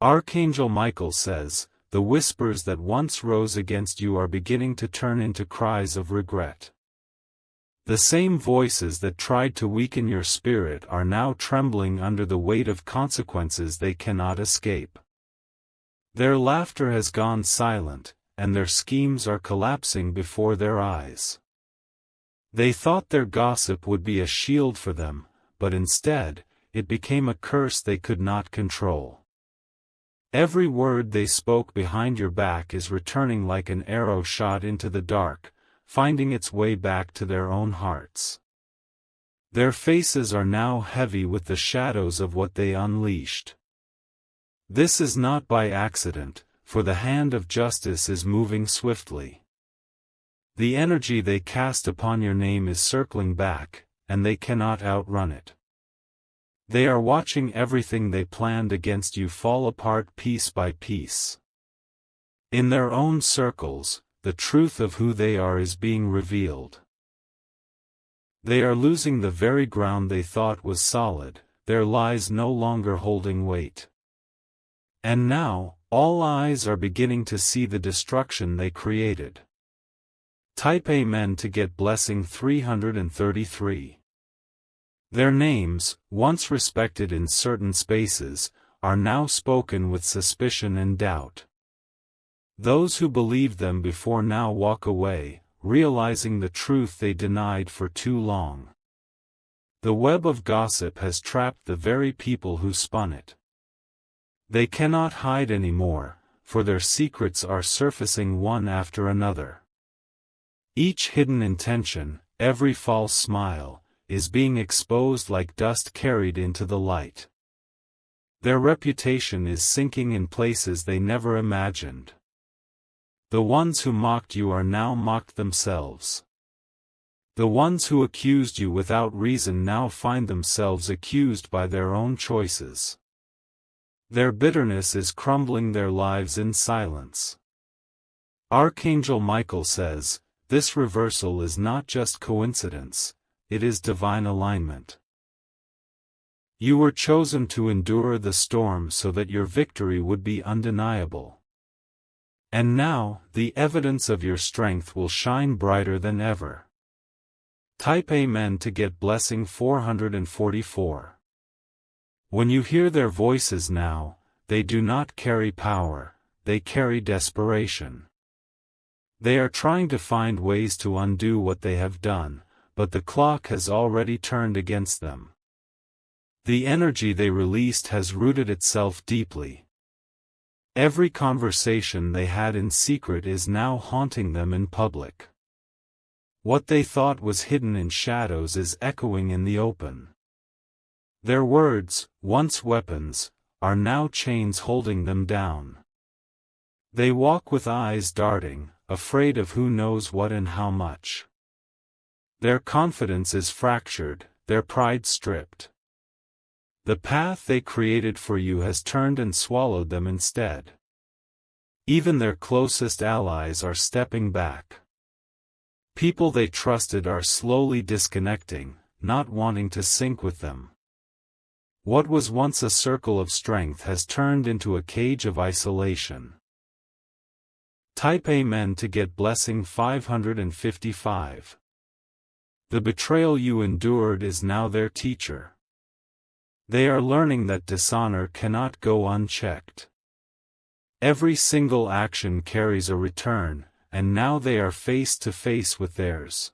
Archangel Michael says, the whispers that once rose against you are beginning to turn into cries of regret. The same voices that tried to weaken your spirit are now trembling under the weight of consequences they cannot escape. Their laughter has gone silent, and their schemes are collapsing before their eyes. They thought their gossip would be a shield for them, but instead, it became a curse they could not control. Every word they spoke behind your back is returning like an arrow shot into the dark, finding its way back to their own hearts. Their faces are now heavy with the shadows of what they unleashed. This is not by accident, for the hand of justice is moving swiftly. The energy they cast upon your name is circling back, and they cannot outrun it. They are watching everything they planned against you fall apart piece by piece. In their own circles, the truth of who they are is being revealed. They are losing the very ground they thought was solid, their lies no longer holding weight. And now, all eyes are beginning to see the destruction they created. Type Amen to get blessing 333. Their names, once respected in certain spaces, are now spoken with suspicion and doubt. Those who believed them before now walk away, realizing the truth they denied for too long. The web of gossip has trapped the very people who spun it. They cannot hide anymore, for their secrets are surfacing one after another. Each hidden intention, every false smile, is being exposed like dust carried into the light. Their reputation is sinking in places they never imagined. The ones who mocked you are now mocked themselves. The ones who accused you without reason now find themselves accused by their own choices. Their bitterness is crumbling their lives in silence. Archangel Michael says, this reversal is not just coincidence, it is divine alignment. You were chosen to endure the storm so that your victory would be undeniable. And now, the evidence of your strength will shine brighter than ever. Type Amen to get blessing 444. When you hear their voices now, they do not carry power, they carry desperation. They are trying to find ways to undo what they have done, but the clock has already turned against them. The energy they released has rooted itself deeply. Every conversation they had in secret is now haunting them in public. What they thought was hidden in shadows is echoing in the open. Their words, once weapons, are now chains holding them down. They walk with eyes darting, afraid of who knows what and how much. Their confidence is fractured, their pride stripped. The path they created for you has turned and swallowed them instead. Even their closest allies are stepping back. People they trusted are slowly disconnecting, not wanting to sync with them. What was once a circle of strength has turned into a cage of isolation. Type Amen to get blessing 555. The betrayal you endured is now their teacher. They are learning that dishonor cannot go unchecked. Every single action carries a return, and now they are face to face with theirs.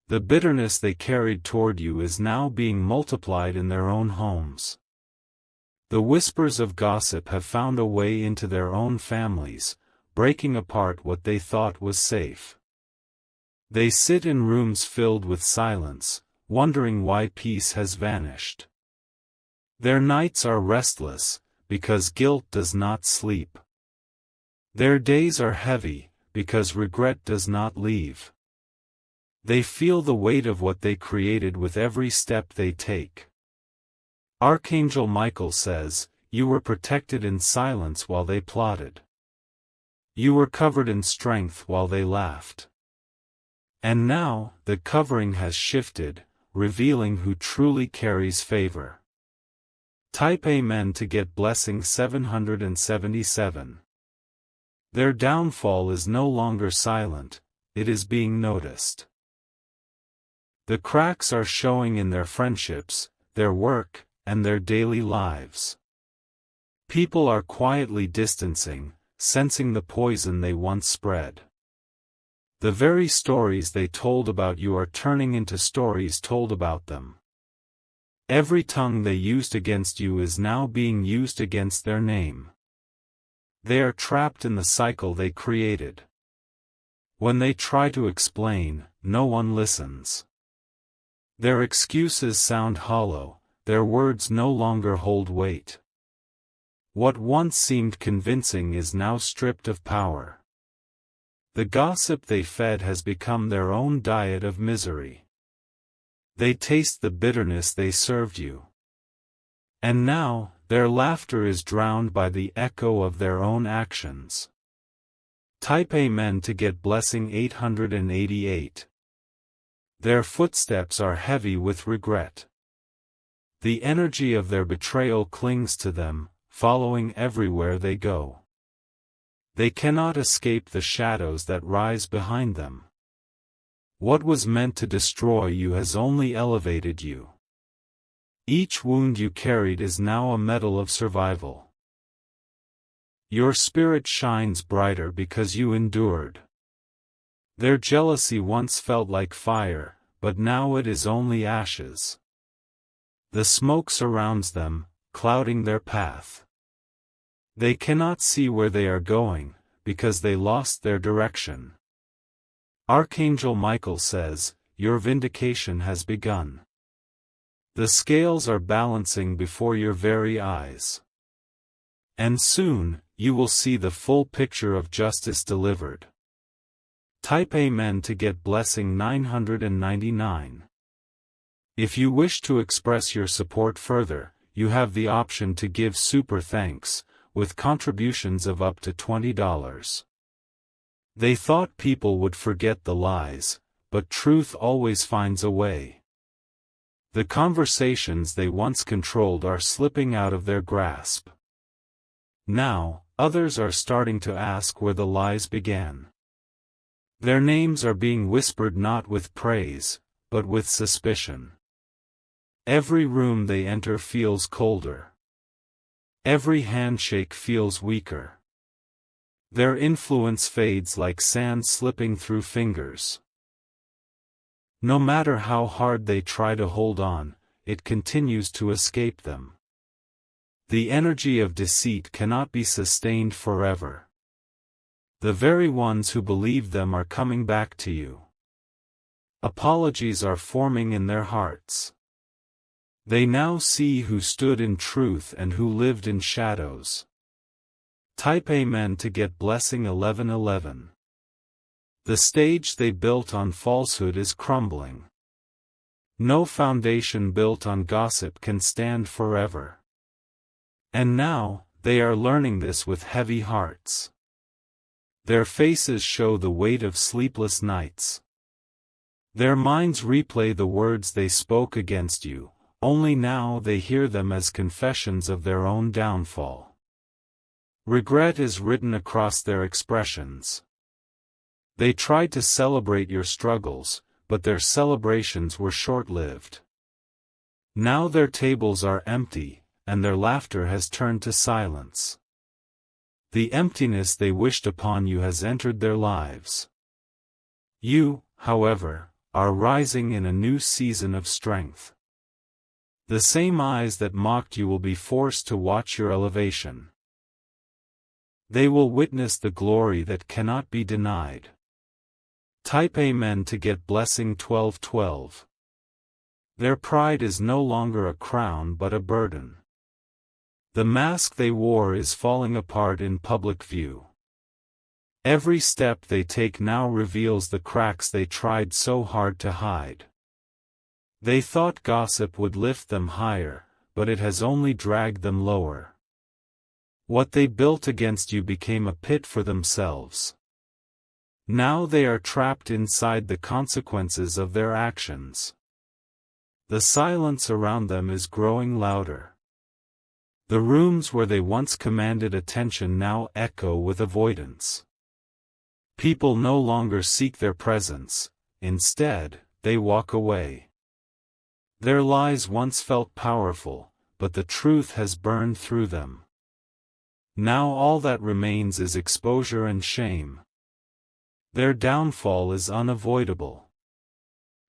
The bitterness they carried toward you is now being multiplied in their own homes. The whispers of gossip have found a way into their own families, breaking apart what they thought was safe. They sit in rooms filled with silence, wondering why peace has vanished. Their nights are restless, because guilt does not sleep. Their days are heavy, because regret does not leave. They feel the weight of what they created with every step they take. Archangel Michael says, you were protected in silence while they plotted. You were covered in strength while they laughed. And now, the covering has shifted, revealing who truly carries favor. Type Amen to get blessing 777. Their downfall is no longer silent, it is being noticed. The cracks are showing in their friendships, their work, and their daily lives. People are quietly distancing, sensing the poison they once spread. The very stories they told about you are turning into stories told about them. Every tongue they used against you is now being used against their name. They are trapped in the cycle they created. When they try to explain, no one listens. Their excuses sound hollow, their words no longer hold weight. What once seemed convincing is now stripped of power. The gossip they fed has become their own diet of misery. They taste the bitterness they served you. And now, their laughter is drowned by the echo of their own actions. Type Amen to get blessing 888. Their footsteps are heavy with regret. The energy of their betrayal clings to them, following everywhere they go. They cannot escape the shadows that rise behind them. What was meant to destroy you has only elevated you. Each wound you carried is now a medal of survival. Your spirit shines brighter because you endured. Their jealousy once felt like fire, but now it is only ashes. The smoke surrounds them, clouding their path. They cannot see where they are going, because they lost their direction. Archangel Michael says, your vindication has begun. The scales are balancing before your very eyes. And soon, you will see the full picture of justice delivered. Type Amen to get blessing 999. If you wish to express your support further, you have the option to give super thanks, with contributions of up to $20. They thought people would forget the lies, but truth always finds a way. The conversations they once controlled are slipping out of their grasp. Now, others are starting to ask where the lies began. Their names are being whispered not with praise, but with suspicion. Every room they enter feels colder. Every handshake feels weaker. Their influence fades like sand slipping through fingers. No matter how hard they try to hold on, it continues to escape them. The energy of deceit cannot be sustained forever. The very ones who believe them are coming back to you. Apologies are forming in their hearts. They now see who stood in truth and who lived in shadows. Type Amen to get blessing 1111. The stage they built on falsehood is crumbling. No foundation built on gossip can stand forever. And now, they are learning this with heavy hearts. Their faces show the weight of sleepless nights. Their minds replay the words they spoke against you, only now they hear them as confessions of their own downfall. Regret is written across their expressions. They tried to celebrate your struggles, but their celebrations were short-lived. Now their tables are empty, and their laughter has turned to silence. The emptiness they wished upon you has entered their lives. You, however, are rising in a new season of strength. The same eyes that mocked you will be forced to watch your elevation. They will witness the glory that cannot be denied. Type Amen to get blessing 1212. Their pride is no longer a crown but a burden. The mask they wore is falling apart in public view. Every step they take now reveals the cracks they tried so hard to hide. They thought gossip would lift them higher, but it has only dragged them lower. What they built against you became a pit for themselves. Now they are trapped inside the consequences of their actions. The silence around them is growing louder. The rooms where they once commanded attention now echo with avoidance. People no longer seek their presence, instead, they walk away. Their lies once felt powerful, but the truth has burned through them. Now all that remains is exposure and shame. Their downfall is unavoidable.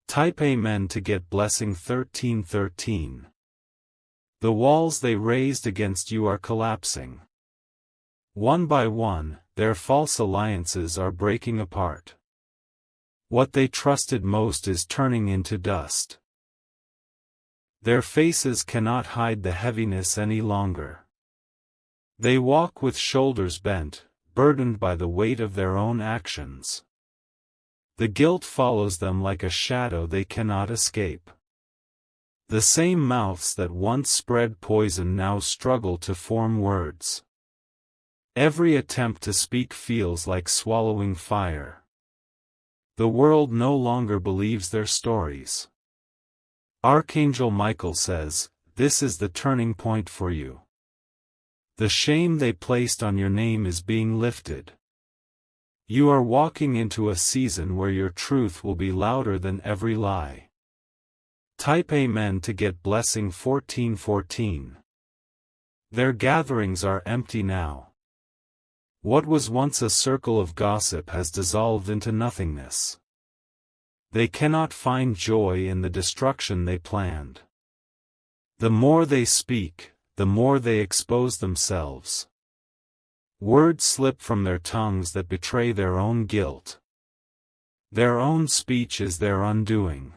Type Amen to get blessing 1313. The walls they raised against you are collapsing. One by one, their false alliances are breaking apart. What they trusted most is turning into dust. Their faces cannot hide the heaviness any longer. They walk with shoulders bent, burdened by the weight of their own actions. The guilt follows them like a shadow they cannot escape. The same mouths that once spread poison now struggle to form words. Every attempt to speak feels like swallowing fire. The world no longer believes their stories. Archangel Michael says, "This is the turning point for you. The shame they placed on your name is being lifted. You are walking into a season where your truth will be louder than every lie." Type Amen to get blessing 1414. Their gatherings are empty now. What was once a circle of gossip has dissolved into nothingness. They cannot find joy in the destruction they planned. The more they speak, the more they expose themselves. Words slip from their tongues that betray their own guilt. Their own speech is their undoing.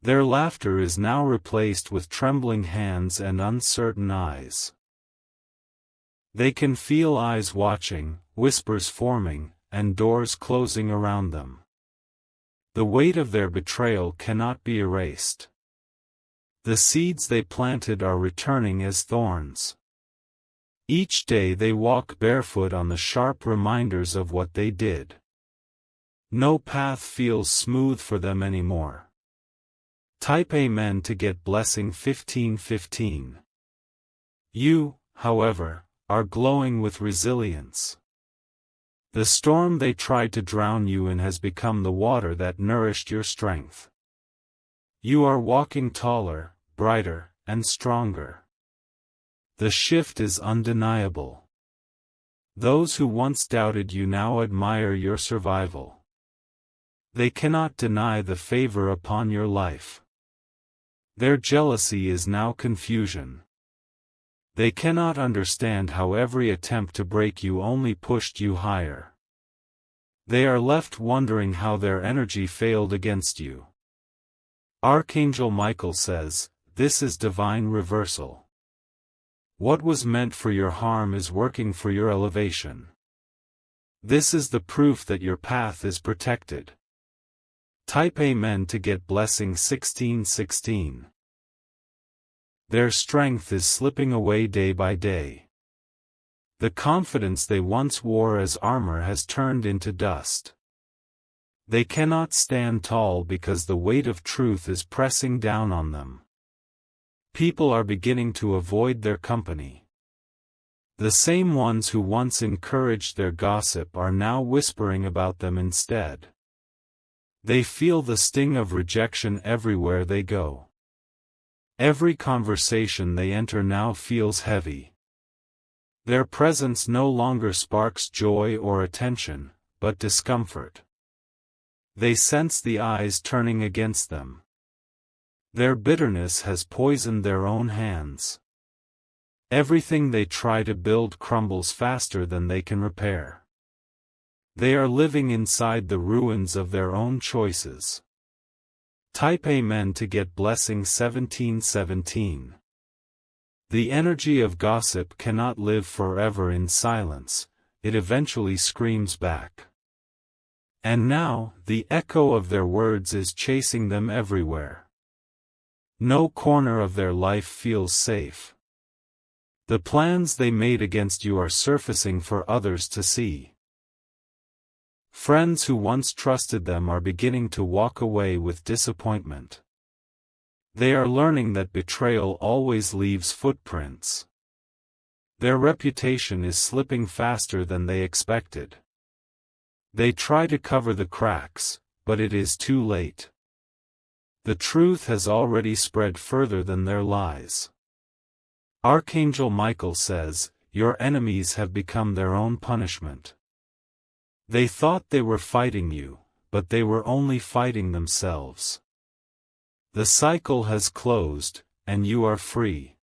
Their laughter is now replaced with trembling hands and uncertain eyes. They can feel eyes watching, whispers forming, and doors closing around them. The weight of their betrayal cannot be erased. The seeds they planted are returning as thorns. Each day they walk barefoot on the sharp reminders of what they did. No path feels smooth for them anymore. Type Amen to get blessing 1515. You, however, are glowing with resilience. The storm they tried to drown you in has become the water that nourished your strength. You are walking taller, brighter, and stronger. The shift is undeniable. Those who once doubted you now admire your survival. They cannot deny the favor upon your life. Their jealousy is now confusion. They cannot understand how every attempt to break you only pushed you higher. They are left wondering how their energy failed against you. Archangel Michael says, "This is divine reversal. What was meant for your harm is working for your elevation. This is the proof that your path is protected." Type Amen to get blessing 1616. Their strength is slipping away day by day. The confidence they once wore as armor has turned into dust. They cannot stand tall because the weight of truth is pressing down on them. People are beginning to avoid their company. The same ones who once encouraged their gossip are now whispering about them instead. They feel the sting of rejection everywhere they go. Every conversation they enter now feels heavy. Their presence no longer sparks joy or attention, but discomfort. They sense the eyes turning against them. Their bitterness has poisoned their own hands. Everything they try to build crumbles faster than they can repair. They are living inside the ruins of their own choices. Type Amen to get blessing 1717. The energy of gossip cannot live forever in silence, it eventually screams back. And now, the echo of their words is chasing them everywhere. No corner of their life feels safe. The plans they made against you are surfacing for others to see. Friends who once trusted them are beginning to walk away with disappointment. They are learning that betrayal always leaves footprints. Their reputation is slipping faster than they expected. They try to cover the cracks, but it is too late. The truth has already spread further than their lies. Archangel Michael says, your enemies have become their own punishment. They thought they were fighting you, but they were only fighting themselves. The cycle has closed, and you are free.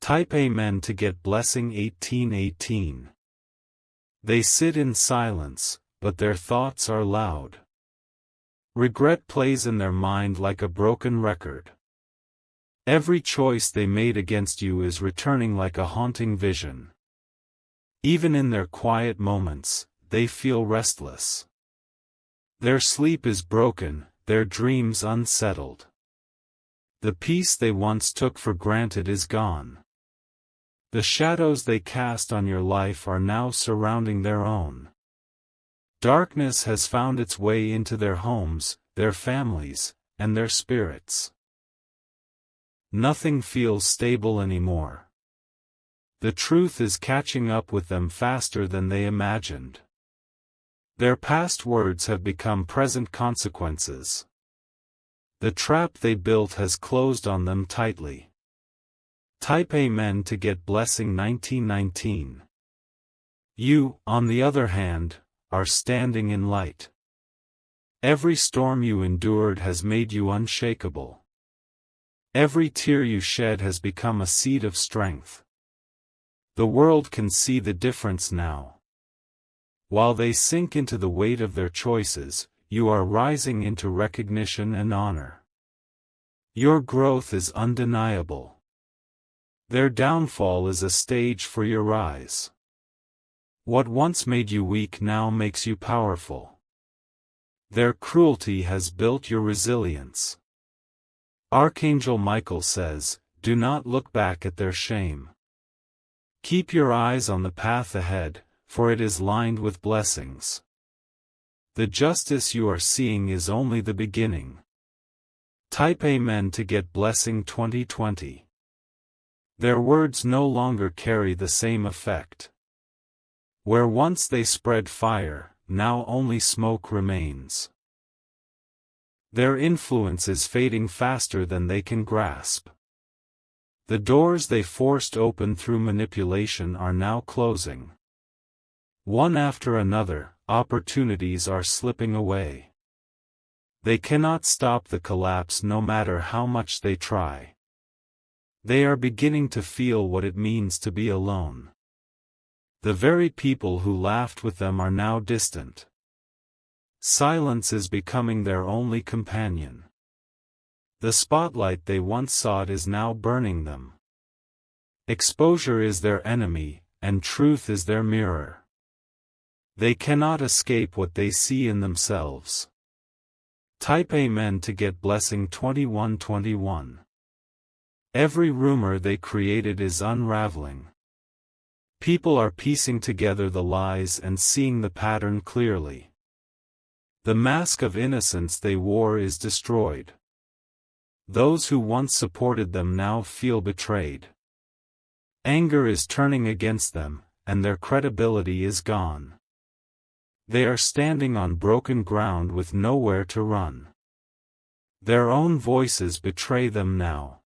Type Amen to get blessing 1818. They sit in silence, but their thoughts are loud. Regret plays in their mind like a broken record. Every choice they made against you is returning like a haunting vision. Even in their quiet moments, they feel restless. Their sleep is broken, their dreams unsettled. The peace they once took for granted is gone. The shadows they cast on your life are now surrounding their own. Darkness has found its way into their homes, their families, and their spirits. Nothing feels stable anymore. The truth is catching up with them faster than they imagined. Their past words have become present consequences. The trap they built has closed on them tightly. Type Amen to get blessing 1919. You, on the other hand, are standing in light. Every storm you endured has made you unshakable. Every tear you shed has become a seed of strength. The world can see the difference now. While they sink into the weight of their choices, you are rising into recognition and honor. Your growth is undeniable. Their downfall is a stage for your rise. What once made you weak now makes you powerful. Their cruelty has built your resilience. Archangel Michael says, do not look back at their shame. Keep your eyes on the path ahead, for it is lined with blessings. The justice you are seeing is only the beginning. Type Amen to get blessing 2020. Their words no longer carry the same effect. Where once they spread fire, now only smoke remains. Their influence is fading faster than they can grasp. The doors they forced open through manipulation are now closing. One after another, opportunities are slipping away. They cannot stop the collapse no matter how much they try. They are beginning to feel what it means to be alone. The very people who laughed with them are now distant. Silence is becoming their only companion. The spotlight they once sought is now burning them. Exposure is their enemy, and truth is their mirror. They cannot escape what they see in themselves. Type Amen to get blessing 2121. Every rumor they created is unraveling. People are piecing together the lies and seeing the pattern clearly. The mask of innocence they wore is destroyed. Those who once supported them now feel betrayed. Anger is turning against them, and their credibility is gone. They are standing on broken ground with nowhere to run. Their own voices betray them now.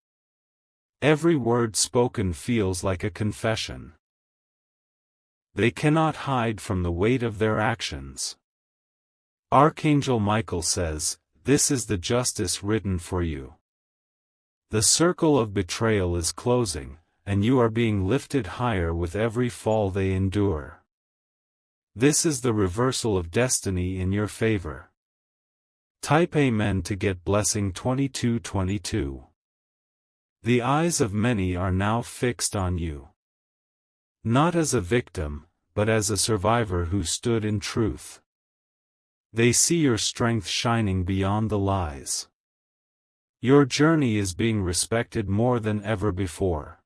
Every word spoken feels like a confession. They cannot hide from the weight of their actions. Archangel Michael says, this is the justice written for you. The circle of betrayal is closing, and you are being lifted higher with every fall they endure. This is the reversal of destiny in your favor. Type Amen to get blessing 2222. The eyes of many are now fixed on you. Not as a victim, but as a survivor who stood in truth. They see your strength shining beyond the lies. Your journey is being respected more than ever before.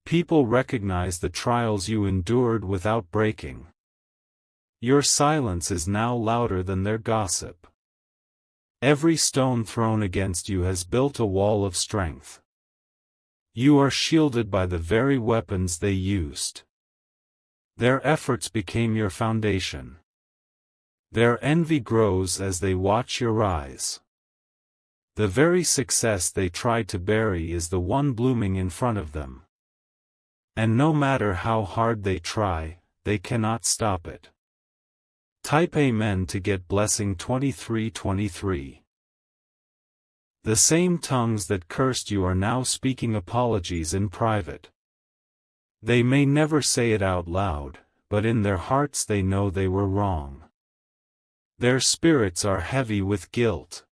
People recognize the trials you endured without breaking. Your silence is now louder than their gossip. Every stone thrown against you has built a wall of strength. You are shielded by the very weapons they used. Their efforts became your foundation. Their envy grows as they watch your rise. The very success they tried to bury is the one blooming in front of them. And no matter how hard they try, they cannot stop it. Type Amen to get blessing 2323. The same tongues that cursed you are now speaking apologies in private. They may never say it out loud, but in their hearts they know they were wrong. Their spirits are heavy with guilt.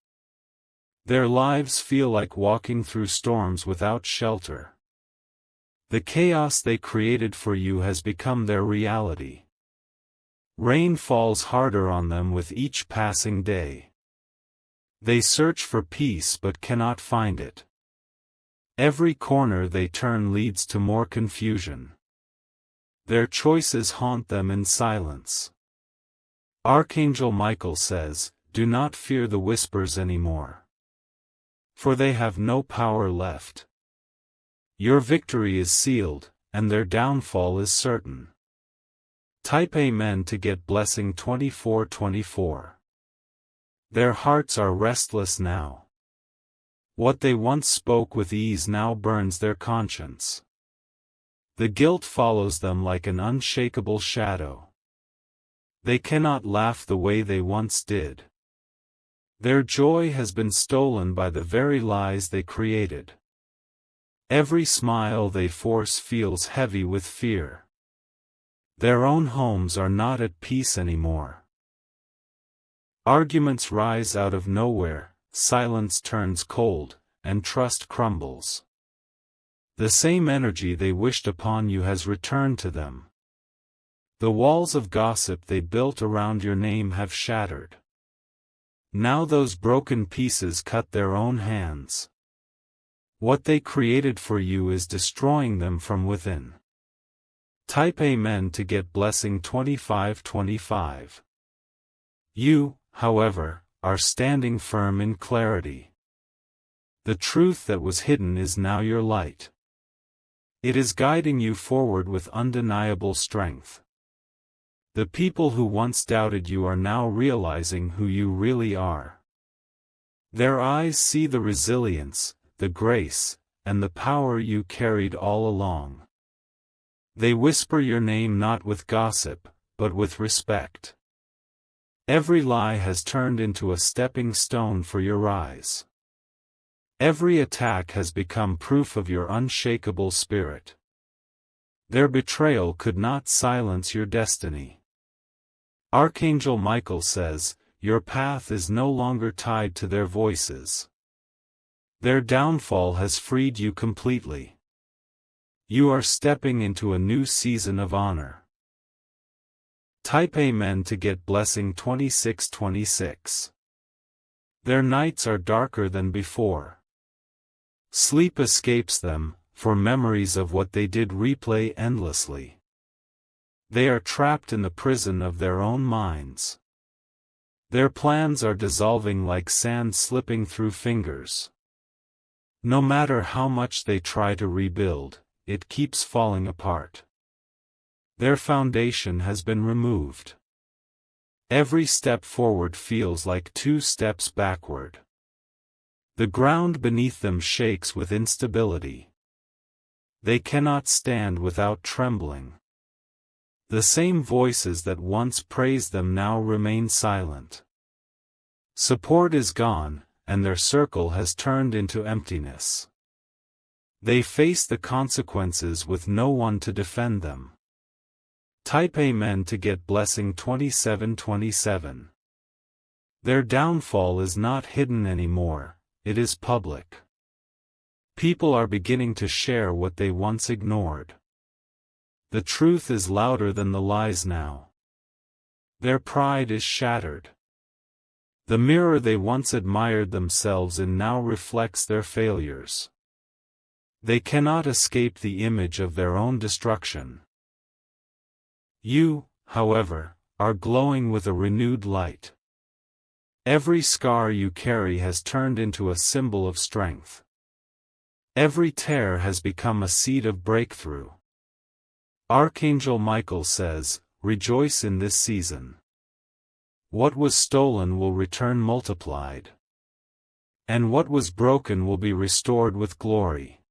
Their lives feel like walking through storms without shelter. The chaos they created for you has become their reality. Rain falls harder on them with each passing day. They search for peace but cannot find it. Every corner they turn leads to more confusion. Their choices haunt them in silence. Archangel Michael says, "Do not fear the whispers anymore. For they have no power left. Your victory is sealed, and their downfall is certain." Type Amen to get blessing 2424. Their hearts are restless now. What they once spoke with ease now burns their conscience. The guilt follows them like an unshakable shadow. They cannot laugh the way they once did. Their joy has been stolen by the very lies they created. Every smile they force feels heavy with fear. Their own homes are not at peace anymore. Arguments rise out of nowhere, silence turns cold, and trust crumbles. The same energy they wished upon you has returned to them. The walls of gossip they built around your name have shattered. Now those broken pieces cut their own hands. What they created for you is destroying them from within. Type Amen to get blessing 2525. You, however, are standing firm in clarity. The truth that was hidden is now your light. It is guiding you forward with undeniable strength. The people who once doubted you are now realizing who you really are. Their eyes see the resilience, the grace, and the power you carried all along. They whisper your name not with gossip, but with respect. Every lie has turned into a stepping stone for your rise. Every attack has become proof of your unshakable spirit. Their betrayal could not silence your destiny. Archangel Michael says, your path is no longer tied to their voices. Their downfall has freed you completely. You are stepping into a new season of honor. Type Amen to get blessing 2626. Their nights are darker than before. Sleep escapes them, for memories of what they did replay endlessly. They are trapped in the prison of their own minds. Their plans are dissolving like sand slipping through fingers. No matter how much they try to rebuild, it keeps falling apart. Their foundation has been removed. Every step forward feels like 2 steps backward. The ground beneath them shakes with instability. They cannot stand without trembling. The same voices that once praised them now remain silent. Support is gone, and their circle has turned into emptiness. They face the consequences with no one to defend them. Type Amen to get blessing 2727. Their downfall is not hidden anymore, it is public. People are beginning to share what they once ignored. The truth is louder than the lies now. Their pride is shattered. The mirror they once admired themselves in now reflects their failures. They cannot escape the image of their own destruction. You, however, are glowing with a renewed light. Every scar you carry has turned into a symbol of strength. Every tear has become a seed of breakthrough. Archangel Michael says, rejoice in this season. What was stolen will return multiplied. And what was broken will be restored with glory.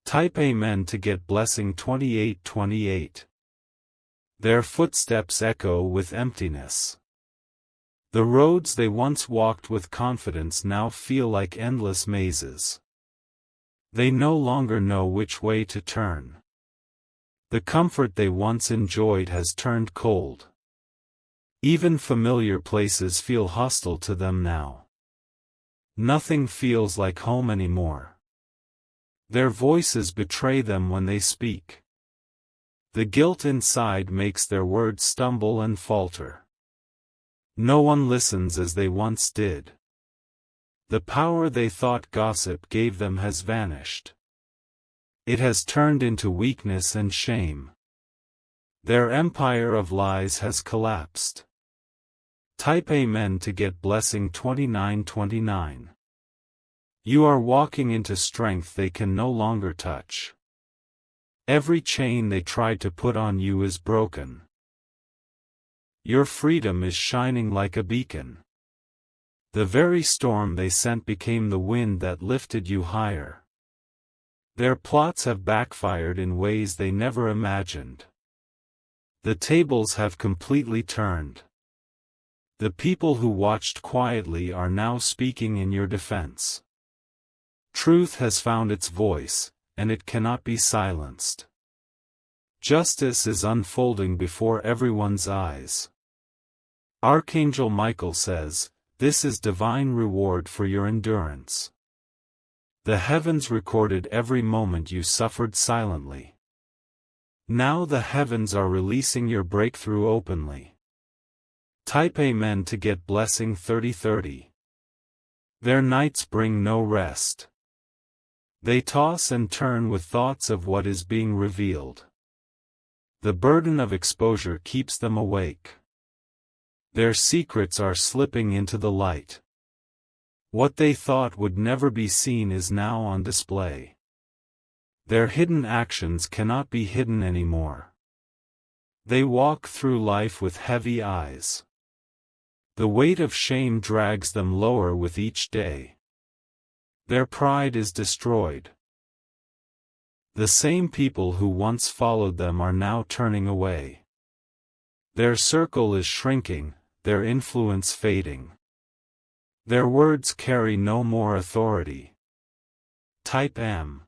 Type Amen to get blessing 2828. Their footsteps echo with emptiness. The roads they once walked with confidence now feel like endless mazes. They no longer know which way to turn. The comfort they once enjoyed has turned cold. Even familiar places feel hostile to them now. Nothing feels like home anymore. Their voices betray them when they speak. The guilt inside makes their words stumble and falter. No one listens as they once did. The power they thought gossip gave them has vanished. It has turned into weakness and shame. Their empire of lies has collapsed. Type Amen to get blessing 2929. You are walking into strength they can no longer touch. Every chain they tried to put on you is broken. Your freedom is shining like a beacon. The very storm they sent became the wind that lifted you higher. Their plots have backfired in ways they never imagined. The tables have completely turned. The people who watched quietly are now speaking in your defense. Truth has found its voice, and it cannot be silenced. Justice is unfolding before everyone's eyes. Archangel Michael says, this is divine reward for your endurance. The heavens recorded every moment you suffered silently. Now the heavens are releasing your breakthrough openly. Type Amen to get blessing 3030. Their nights bring no rest. They toss and turn with thoughts of what is being revealed. The burden of exposure keeps them awake. Their secrets are slipping into the light. What they thought would never be seen is now on display. Their hidden actions cannot be hidden anymore. They walk through life with heavy eyes. The weight of shame drags them lower with each day. Their pride is destroyed. The same people who once followed them are now turning away. Their circle is shrinking, their influence fading. Their words carry no more authority. Type M.